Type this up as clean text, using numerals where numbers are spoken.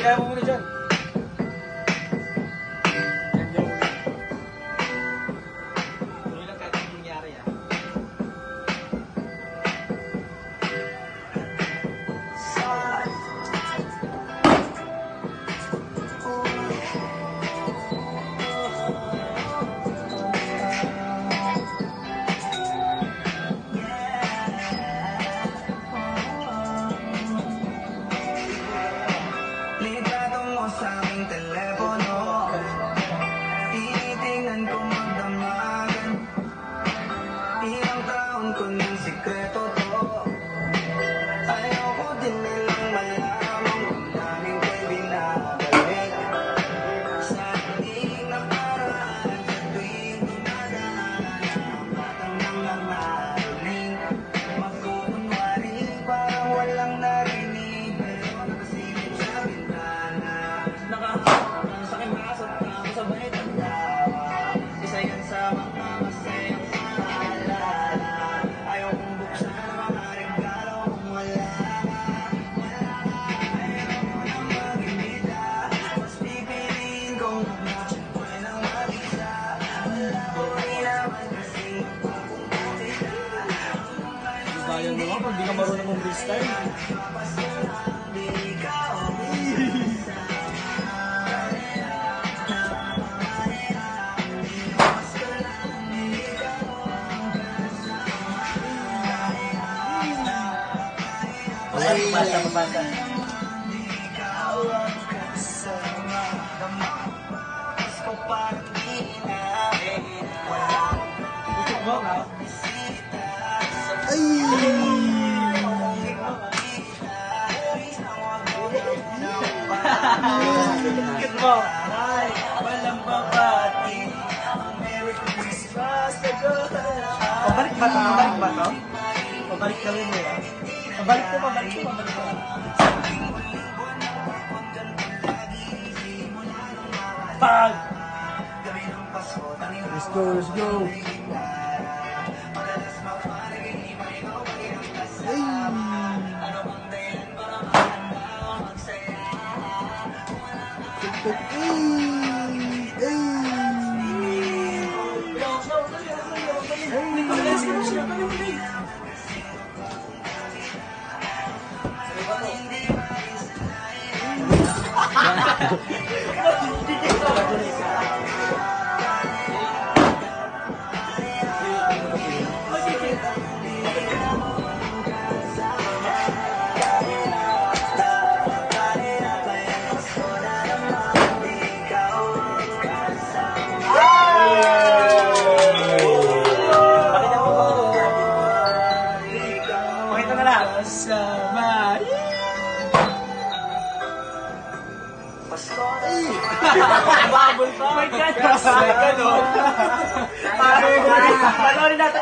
Kaya mo muna dyan. Tuloy lang kahit anong nangyari ah. Sa aking telepono, tinitingnan ko magdamagan. Ilang taon ko ng sikreto to. Ayoko din nilang malaman kung daming ko'y binabalik. Sa ating nakaraan, sa tuwing dumadaan ang batang ng mga rinig. Magkukunwari parang walang narinig, pero nakasilip sa bintana. Nakakasang sa aking masot na ako sabay tagtawa. Isa yan sa mga masayang maalala. Ayaw kong buksan ang mga regalo kung wala ka. Ayaw mo nang mag-imita. Mas pipiliin kong mag-notion ko nang mag-isa. Wala ko rin naman kasi magpapunta. Sayang naman kung di ka marunong mong freestyle. Pabasa. Bakit mo? Ay, walang babati. Merry Christmas ago. Pabalik ba to? Pabalik ba to? Pabalik kami mo yan. Pabalik ko. Pag! Let's go. Sama. Babol pa. Oh my God. Parang natin.